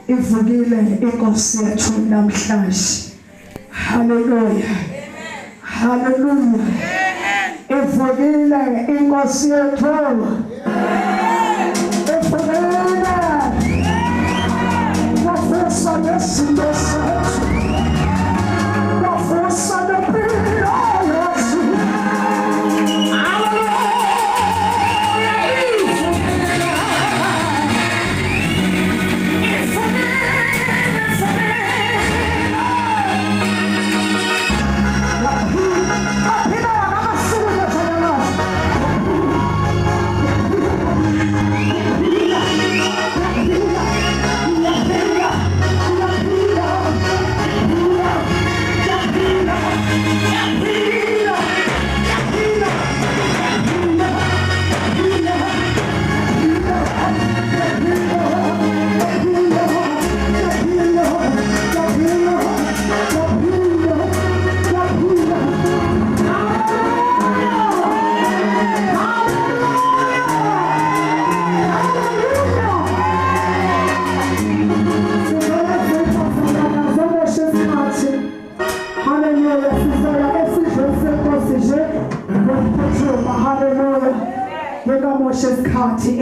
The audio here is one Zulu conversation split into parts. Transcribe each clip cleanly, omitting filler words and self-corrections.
Ivukile inkosi yethu namhlanje. Hallelujah. Hallelujah. Ivukile inkosi yethu. Ivukile. Wafisa nesinto sethu. Wafisa nepilo yethu.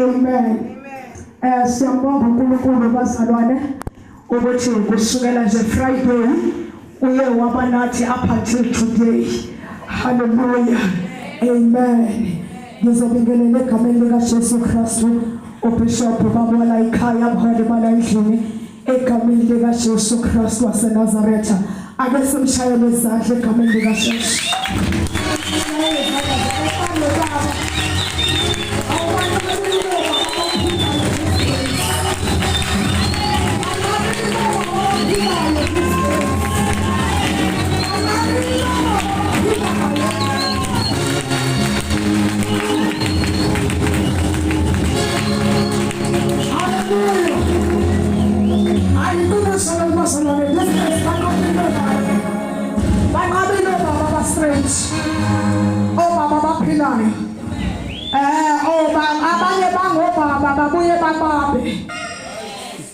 amen. Siyambonga uNkulunkulu bazalwane ukuthi kusukela nje Friday uye waba nathi up until today. Hallelujah. Amen. Ngizobingelela egameni likaJesu Kristu uBishop babona ikhaya abaholi balayidlini egameni likaJesu Kristu waseNazaretha. Ake simshayele izandla egameni likaJesu.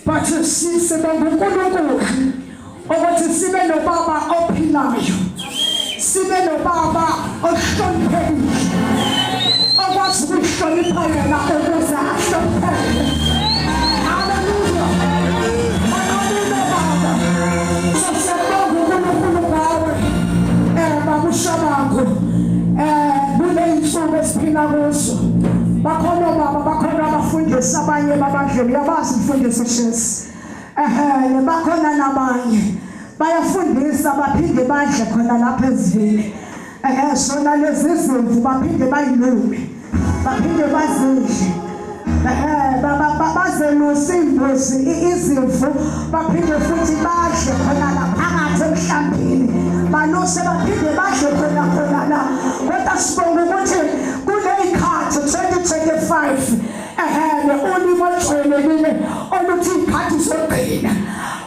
But sibonga uNkulunkulu ukuthi sibe nobaba ophilayo, sibe nobaba ohloniphekile, okwazi ukuhlonipha yena ukuze ahlonipheke. Hallelujah. Hallelujah, Baba. Siyabonga uNkulunkulu ngawe, babushabangu, kule insuku esiphila kuzo. Bakhona baba, bakhona abafundisi abanye babadleli yabazi umfundisi Shesi. Bakhona nabanye bayafundisa baphinde badle khona lapha ezivini. Sona lezi izimvu baphinde bayilume, baphinde bazidle. Bazelusa imbuzi izimvu baphinde futhi badle khona laphakathi emhlambini. Baluse baphinde badle khona la. Kodwa sibonga ukuthi kule ikhathi 2025 ulimo olujwayelekile oluthi ikhathi zogcina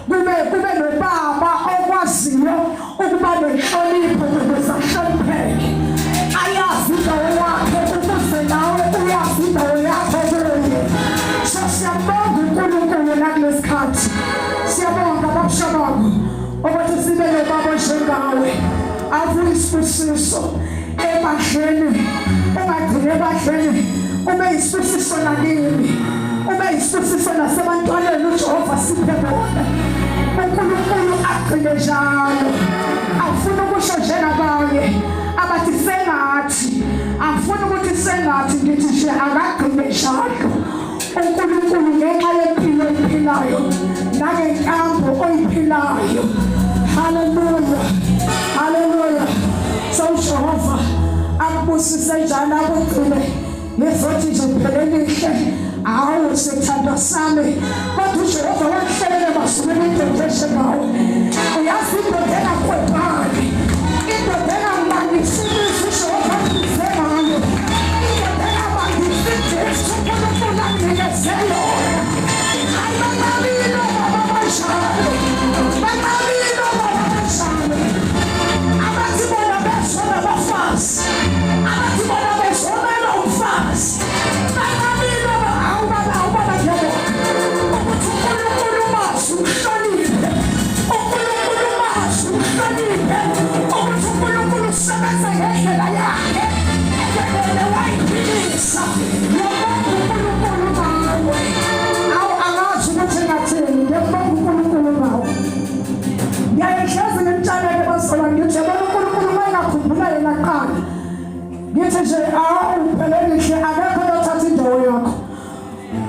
kube nobaba okwaziyo ukuba nenhlonipho ukuze ahlonipheke. Ayazi indawo yakhe ukuze nawe uyazi indawo yakho kuye. Siyabonga uNkulunkulu nakulesi khathi. Siyabonga babushabangu ukuthi sibe nobaba njengawe avuye isibusiso ebadleni, ungagcine ebadleni, ube isibusiso nakini, ube isibusiso nasebantwaneni uJehova siphe bona. uNkulunkulu agcine njalo, afuna ukusho njengabanye abathi sengathi, afuna ukuthi sengathi ngithi nje akagcine njalo. uNkulunkulu ngenxa yempilo oyiphilayo nangenkambo oyiphilayo. Hallelujah. Hallelujah. So Jehova akubusise njalo akugcine ngezothi nje phelelihle. Awu sithanda sami kodwa uJehova wakuhlelela basukela indoda ngawe. Uyazi indoda engakwephi, indoda engamangisiwe uJehova kuzengayo, indoda engamangisiwe uNkulunkulu akunikezelo. Ayibamabilo baba bashalo, bamabilo baba bashalo. Abathi bona besona bafazi, abathi bona besona umfazi. Bamabilo awubaba yebo. Ukuthi uNkulunkulu mazi uhloniphe, uNkulunkulu mazi uhloniphe, ukuthi uNkulunkulu usebenza ngendlela yakhe engeke wayiphilisa. Ngiyabonga uNkulunkulu ngawe. Angazi ukuthi ngathini, ngiyabonga uNkulunkulu ngawe. Ngiyayihlezi ngimtshalele basola ngithi yabona uNkulunkulu mayengakhumbula yena kuqala. Ngithi nje uphelelihle akekho othatha indawo yakho.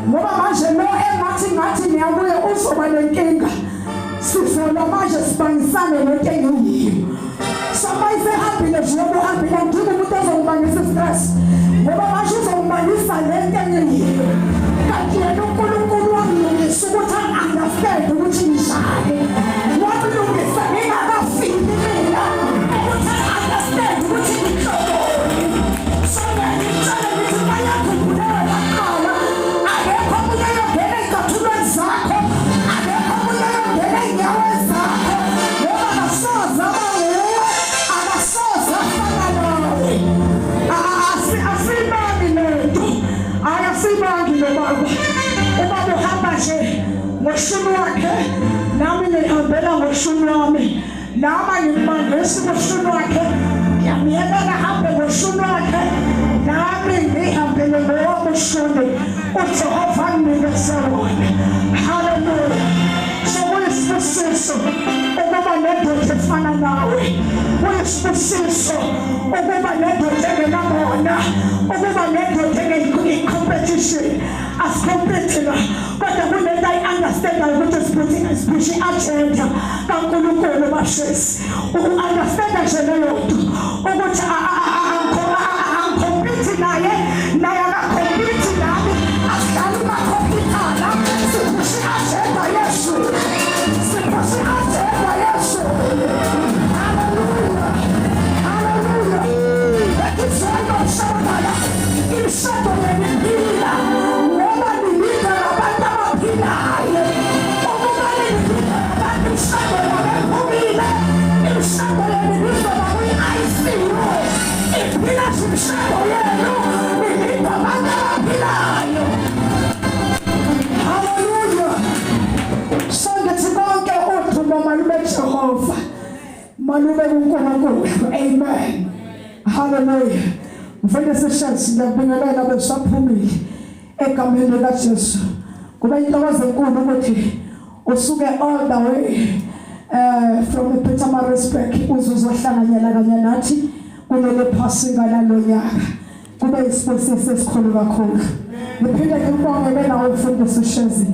Ngoba manje lo engathi niyabuye uzoba nenkinga. Sifuna manje sibangisane lento engiyiyo. Somebody hambile nje ubuhambile ngikuthi umuntu ozongibangisa stress. Ngoba manje uzongibangisa lento engiyiyo. Kanti yena uNkulunkulu wamlungisa ukuthi understand ukuthi njani. Wamlungisa ngingakafiki mina ukuthi understand ukuthi ngihlobo. So ngiyacela ukuthi bayakhumbula laqala. Akekho umuntu oyongena ezicathulweni zakho, akekho umuntu oyongena ey'nyaweni zakho. Ngoba akasoze aba nguwe, akasoze afana nawe. Asiyibangi lento, ayasiyibangi lobaba. Ubaba uhamba nje ngoshumi wakhe, nami ngihambela ngoshumi wami. Nami ngimangisa ngoshumi wakhe, ngiyamyekela ahambe ngoshumi wakhe. nami ngihambele ngobushoni uJehova nginikeze wona. Hallelujah. So kuyisibusiso ukuba nendoda efana nawe, kuyisibusiso ukuba nendoda engenamona, ukuba nendoda engeyi-competition. Asicompete kodwa kunento ayi-understandayo ukuthi siphushi agenda kaNkulunkulu bashesi. Uku-understanda nje leyo nto ukuthi angikompete naye akakompete nami, asihlali makhompithana, siphushi agenda Yesu, siphushi agenda Yesu. Hallelujah, hallelujah. Bekizwela umshadala, imishado yeniphila ngoba nilida nabantu abaphilayo, ukuba nilida nabantu imishado yabephumile, imishado yenibizwa nakuyi-ICU, iphila imishado yenu, nilida abantu abaphilayo. Hallelujah. So ngithi konke udumo malube Jehova, malube kuNkulunkulu. Amen. Hallelujah. Mfundisi Shelsi, ngiyabingelela besaphumile egameni likaJesu. Kuba intokozo enkulu ukuthi usuke all the way from the Pietermaritzburg uzohlanganyela kanye nathi kuleli Phasika lalonyaka. Kube isibusiso esikhulu kakhulu. Ngiphinde ngibongele nawe mfundisi Shelsi.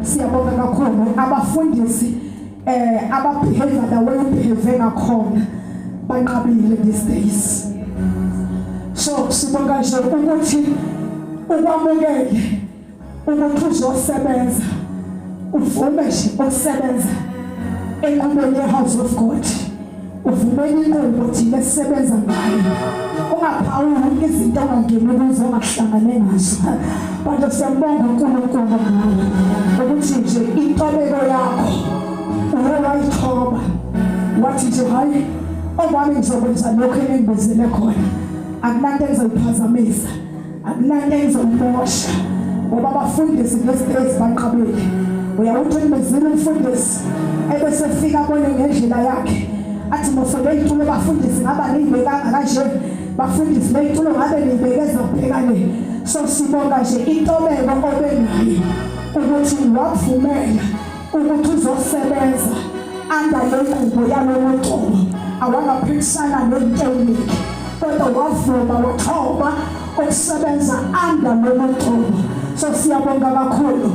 Siyabonga kakhulu abafundisi ababehave the way ubehave ngakhona banqabile these days. So sibonga nje ukuthi ukwamukele ukuthi uzosebenza, uvume nje ukusebenza enqubeni ye-house of God, uvume inqubo thina esisebenza ngayo, ungaphawuli izinto ongangeni kuzo ongahlangane nazo. Kodwa siyambonga uNkulunkulu ngawe ukuthi nje intobeko yakho uyayithoba, wathi nje hayi obani ngizokwenza lokho engibizele khona, akunanto engizoyiphazamisa, akunanto engizomosha, ngoba abafundisi ngesikhathi banqabile. Uyawuthi ngibizile umfundisi ebese fika abone ngendlela yakhe athi mofike itulo bafundisi ngaba niyibekanga kanje, bafundisi beyitulo ngabe niyibekeza kuphekane. So sibonga nje intobeko obenayo ukuthi wavumela ukuthi uzosebenza andale inqubo yalolu qobo, awangaphikisana nenteliniki, kodwa wavuma wathoba ukusebenza andale qobo. So siyabonga kakhulu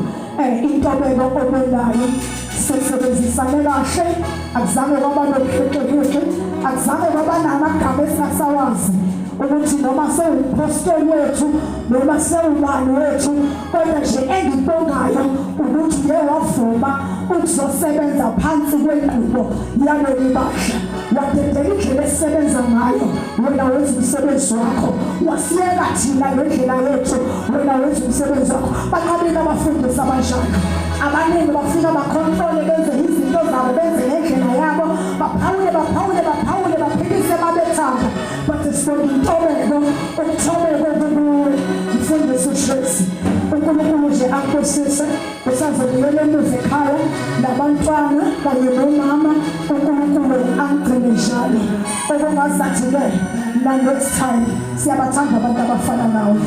intobeko obenayo. Sisebenzisane kahle, akuzange kwaba nokuhlekehle, akuzange kwaba namagama esingasawazi ukuthi noma sewumpostoli wethu noma sewubani wethu, kodwa nje engibongayo ukuthi uye wavuma ukuzosebenza phansi kwenqubo yaleli bahla. Wadedela indlela esisebenza ngayo, wena wenza umsebenzi wakho, wasiyeka thina ngendlela yethu, wena wenza umsebenzi wakho. Banqabile abafundisi abanjalo, abaningi bafika bakhontrole benze izinto zabo, benze ngendlela yabo, baphawule baphikise babethanda. But sibonga intobeko, ukuthobeka kukuwe mfundisi Shelsi. uNkulunkulu nje akubusise usazobuyela emuva ekhaya nabantwana kanye nomama. uNkulunkulu angigcine njalo okungazathi-ke na next time siyabathanda abantu abafana nawe,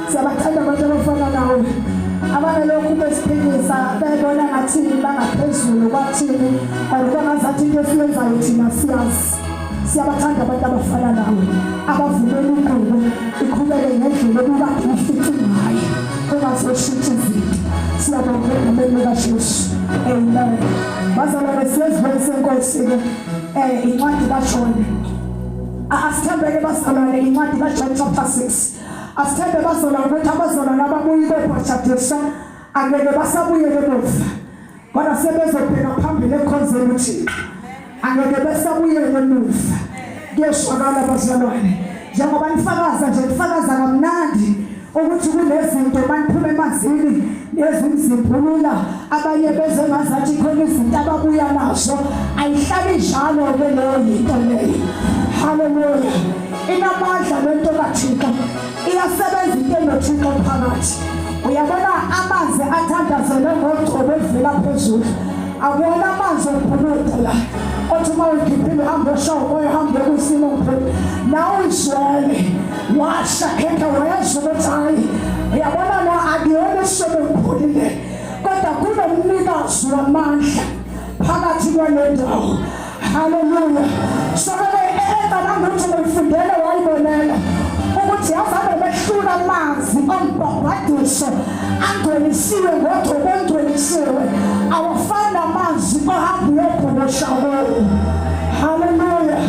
siyabathanda abantu abafana nawe abanelokhu besiphilisa bebona ngathi bangaphezulu kwathini or bangazathi into esiyenzayo thina siyazi. Siyabathanda abantu abafana nawe abavumela inqubo iqhubeke ngendlela ekukade ifice ngayo, ungazoshintsha izinto. Siyabonga ngamandla kaJesu. Amen. Bazalwane siyezivele seNkosi-ke incwadi kaJohn. Asithembeke bazalwane incwadi kaJohn chapter 6. Asithembe bazalwane ukuthi abazalwane ababuye bebhajadisa angeke basabuyele emuva, kodwa sebezobheka phambili ekhonzeni uThixo, angeke besabuyele emuva. Kuyeshwakala bazalwane, njengoba nifakaza nje nifakaza kamnandi ukuthi kunezinto maniphume emanzini nezimzimbulula, abanye beze ngazathi khona izinto ababuya nazo, ayihlali njalo-ke leyo yinto leyo. Hallelujah. Inamandla lento kaThixo, iyasebenza into enoThixo phakathi. Uyabona amanzi athandazele ngogcobo evela phezulu, Abona amanzi okubhulula othi uma ugiphile uhambe eshawa uhambe kwisimo phela nawe Israyeli washakeka wayezwa ukuthi hayi uyabona la akuyona sebepholile kodwa kunomnikazi wamandla phakathi kwalendawo. Hallelujah. So ukuthi ngifundele wayibonela ukuthi yazana behlula amanzi ombhabhadiso angcwelisiwe ngokungcwelisiwe awafana amanzi ohamba uyobhosha wona. Hallelujah.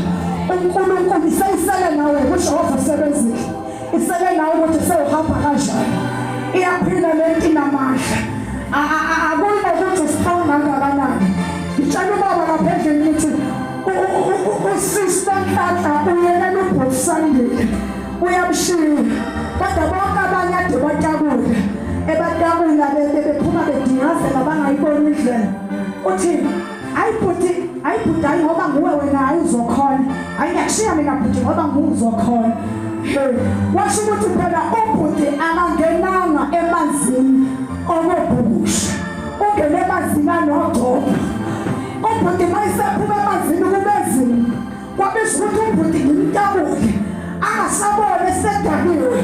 uNkulunkulu isayisele nawe kusho wasebenzile isele nawe ukuthi sewuhamba kanjani iyaphila lento namandla akuyona ukuthi siphanga kangakanani. Ngitshela ubaba ngaphezulu ukuthi usista Nhlahla uyena noBosandile uyamshiya kodwa bonke abanye ade batakule ebatakula bephuma bedingazela bangayiboni indlela uthi ayibhuti hayi ngoba nguwe wena ayizokhona ayiyakushiya mina bhuti ngoba nguzokhona. Washo ukuthi phela ubhuti akangenanga emanzini okobhukusha ungene emanzini anogcobo ubhuti mayisephuma emanzini kubezini kwabisho ukuthi ubhuti ngimtabule angasabone sedakiwe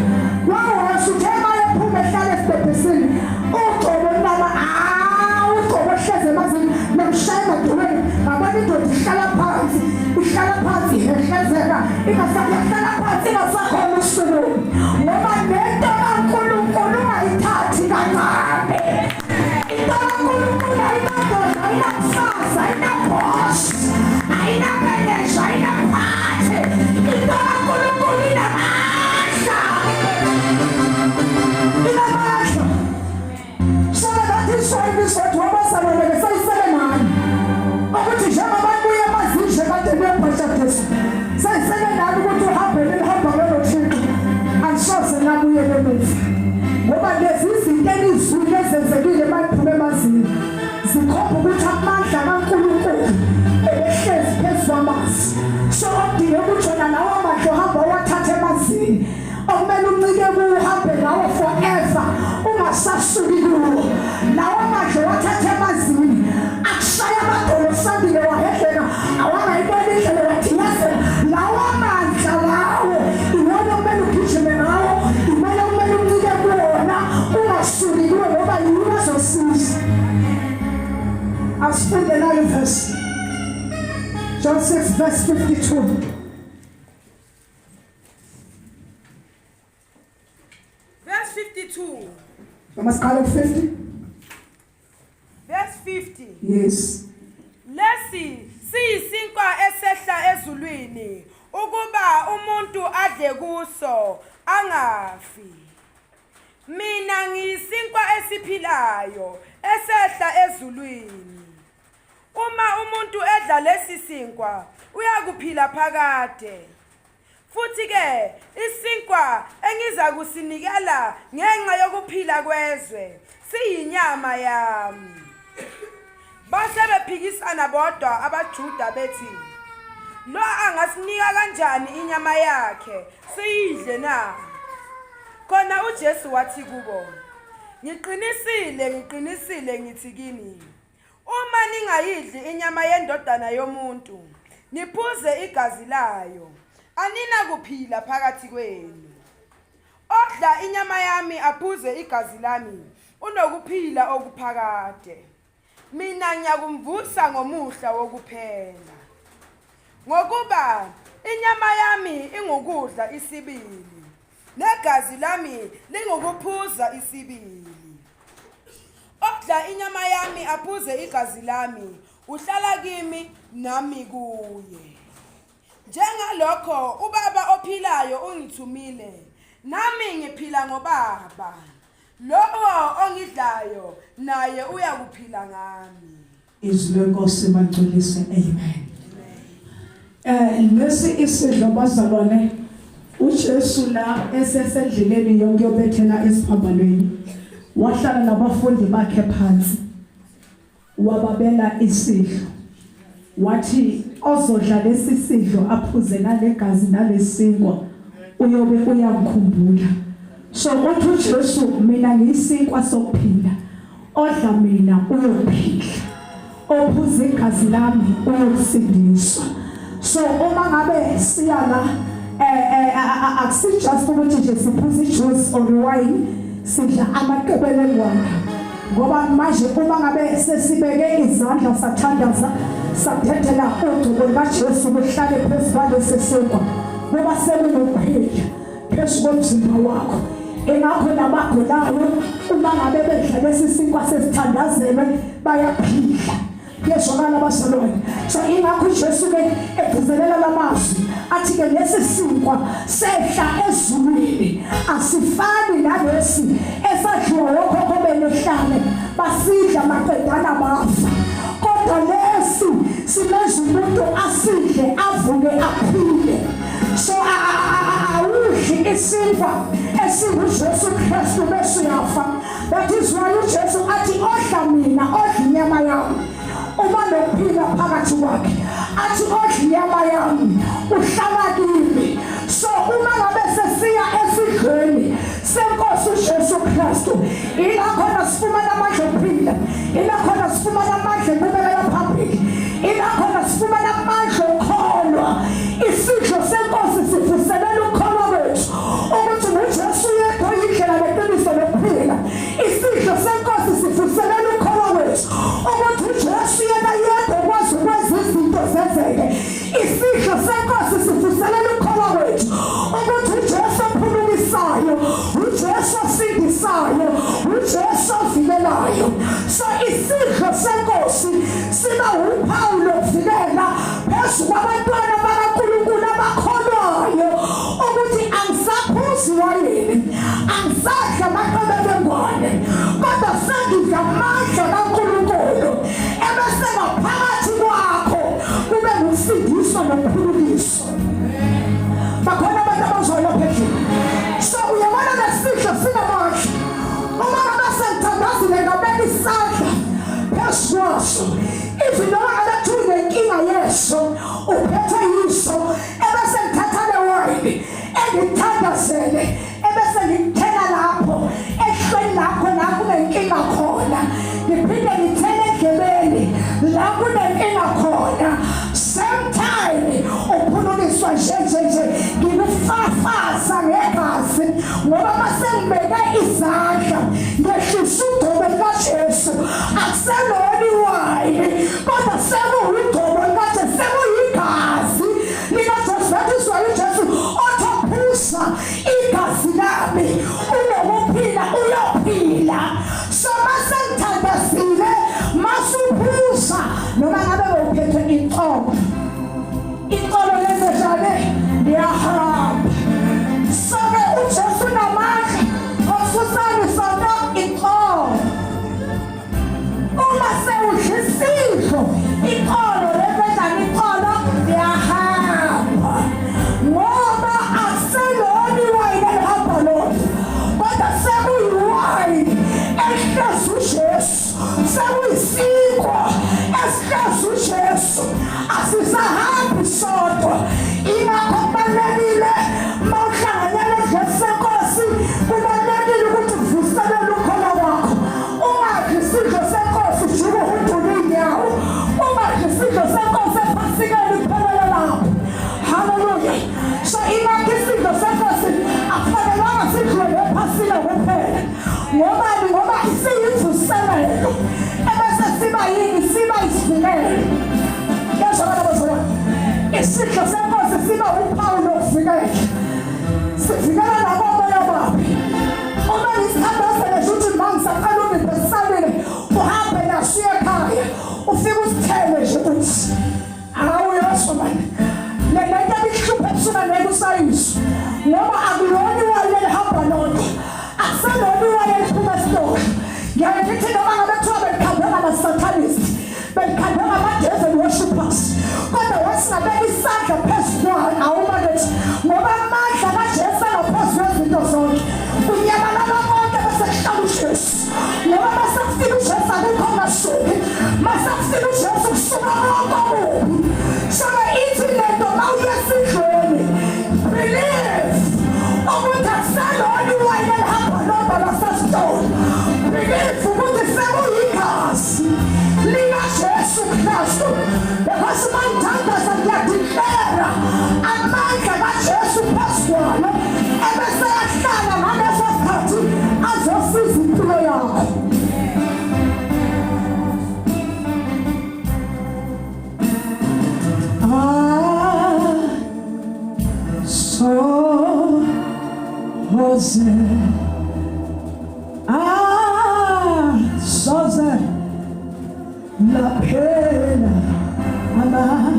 wawasho ukuthi emayephuma ehlala esibhebhisini ugcobo naba ugcobo hleze emanzini nomshaya emadolweni ngabona indoda ihlala phansi ihlezeka ingasahlala phansi ingasakhona usuku ngoba lento kaNkulunkulu ungayithathi kancane. Into kaNkulunkulu ayinadoda ayinakusasa ayinabosi ayinamanager ayinaphathi. Into kaNkulunkulu inamandla so that is why this what wabasaleleke sayisele nani ukuthi njengoba buye emazindle kade buyabhashathesa sayisele nani ukuthi uhambe lelo thixo angisoze nabuye bemuva ngoba lezi izinto elizwini ezenzekile bayiphume emazini zikhomba ukuthi amandla kaNkulunkulu ehlezi phezu kwamanzi. So odinga ukuthi wena nawe amandla uhamba wathatha emazini okumele uncike kuwo uhambe nawo forever ungasasuki kuwo nawe amandla wathatha emazini akushaya amadolo Sandile wahehleka awangayibona indlela wathiyazela lawo amandla lawo iwona okumele ugijime ngawo imele okumele uncike kuwona ungasuki kuwo ngoba yiwo azosiza. Asifunde nayo verse John 6 verse 52. Verse 52. You must call it 50. Verse 50. Yes. Lesi siyisinkwa esehla ezulwini ukuba umuntu adle kuso angafi. Mina ngiyisinkwa esiphilayo esehla ezulwini. Uma umuntu edla lesi sinkwa uyakuphila phakade. Futhi ke isinkwa engiza kusinikela ngenxa yokuphila kwezwe siyinyama yami. Base bephikisana bodwa abaJuda bethi lo angasinika kanjani inyama yakhe siyidle na. Khona uJesu wathi kubo ngiqinisile ngithi kini uma ningayidli inyama yendodana yomuntu niphuze igazi layo anina kuphila phakathi kwenu. Odla inyama yami aphuze igazi lami unokuphila okuphakade. Mina ngiyakumvusa ngomuhla wokuphela. Ngokuba inyama yami ingukudla isibili negazi lami lingukuphuza isibili. Odla inyama yami aphuze igazi lami uhlala kimi nami kuye. Njengalokho ubaba ophilayo ungithumile nami ngiphila ngobaba. Lowo ongidlayo naye uyakuphila ngami. Izwi lenkosi mangcolise. Amen. Lesi isidlo bazalwane uJesu la esesendleleni yonke yobethela esiphambanweni wahlala nabafundi bakhe phansi wababela isidlo wathi ozodla lesi sidlo aphuze nalegazi nalesinkwa uyobe uyangikhumbula. So uthi uJesu mina ngiyisinkwa sokuphila odla mina uyophila ophuza igazi lami uyosindiswa. So uma ngabe siya la akusijust ukuthi nje siphuza ijuice or wine, sidla amaqebelengwana. Ngoba manje uma ngabe sesibeke izandla sathandaza sathethela udubo likaJesu luhlale phezu kwalesi sinkwa, ngoba selunokuphila phezu komzimba wakho. Engakho nabagulayo uma ngabe bedla lesi sinkwa sesithandazelwe bayaphila. Yezwakala bazalwane. So ingakho Jesu ke evuselela lamazwi athi ke lesi sinkwa sehla ezulwini asifani nalesi esadliwa okhokho benehlane basidla maqedana bafa, kodwa lesi simenza umuntu asidle avuke aphile. So awudli isinkwa esinguJesu Kristu bese uyafa. That is why uJesu athi odla mina odla inyama yami uma nokuphila phakathi kwakhe, athi odla inyama yami uhlala kimi. So uma ngabe sesiya esidlweni senkosi uJesu Kristu, ila khona sifumana amandla okuphila, ila khona sifumana amandla okuqhubekela phambili, ila khona sifumana amandla okukholwa. Isidlo senkosi sivuselela ukukholwa kwethu ukuthi uJesu yedwa yindlela neqiniso lokuphila. Isidlo senkosi sivuselela ukukholwa kwethu ukuthi uJesu yedwa ukwazi ukwenza izinto zenzeke. Isidlo senkosi sivuselela ukukholwa kwethu ukuthi uJesu ophulukisayo, uJesu osindisayo, uJesu ovikelayo. So isidlo senkosi siba uphawu lokuvikela phezu kwabantwana bakaNkulunkulu abakholwayo ukuthi angisaphuzi wayini, angisadla amaqebelengwane, kodwa sengidla amandla kaNkulunkulu ebese ngaphakathi kwakho kube ngusindiswa nokuphulukiswa. Bakhona abantu abazwela phezulu. So uyabona lesidlo sinamandla. Uma ngabe sengithandazile ngabeka isandla phezu kwaso, even noma ngabe unenkinga yeso uphethe yiso, ebese ngithatha le wayini engithandazele ebese ngithela lapho ehlweni lakho la kunenkinga khona, ngiphinde ngithele endlebeni la kunenkinga khona. Same time uphulukiswa nje ngilufafaza ngegazi, ngoba masengibeke izandla ngehlisa udubo likaJesu akuseloni wayini, kodwa sekuyidubo likaJesu, sekuyigazi likaJesu. That is why uJesu othaphuza igazi lami unokuphila uyophila. So masengithandazile masuphuza noma ngabe uphethe inhloko, inhloko lezejane liyahamba. So ke uJesu namandla ofusani sonke inhloko. Uma sewudla isidlo inhloko lezejane inhloko liyahamba, ngoba akuseloni wayini elihamba lona, kodwa sekuyiwayini elihlezi uJesu, sekuyisinkwa esihlezi uJesu. Asisahambi sodwa. Ingakho kubalulekile mawuhlanganyela ngeJesu senkosi, kubalulekile ukuthi uvuselele ukukholwa kwakho. Ungadli isidlo senkosi ujuke udule inyawo, ungadli isidlo senkosi ephasikeni kuphelela lapho. Hallelujah. So ingakho isidlo senkosi akufanelanga sidliwe ephasika kuphela. Ngoba isiyivuselelo ebese siba yini, siba isivikelo. Yezwakala bazalwane. Isidlo senkosi siba uphawu lokuvikela. Sivikela nabomoya babi. Uma ngisithandazele ukuthi mangisaqala ungibesalele uhambe naso ekhaya, ufike usithele nje ukuthi hawu yosho manje le nto ebihlupha ebusuka nekusayiswa, ngoba akuloni wayini elihamba lodwa, akuseloni wayini eliphuma esitolo. Ngiyaye ngithi noma ngabe kuthiwa belikhandwe ngama-Satanist, belikhandwe ngama-devil worshippers, kodwa wasingabeka isandla phezu kwayo awumakethi, ngoba amandla kaJesu angaphezu kwezinto zonke. Kunyamalala konke bese kuhlala uJesu, ngoba bese kufika uJesu akukho ngasuki. laphela amahadla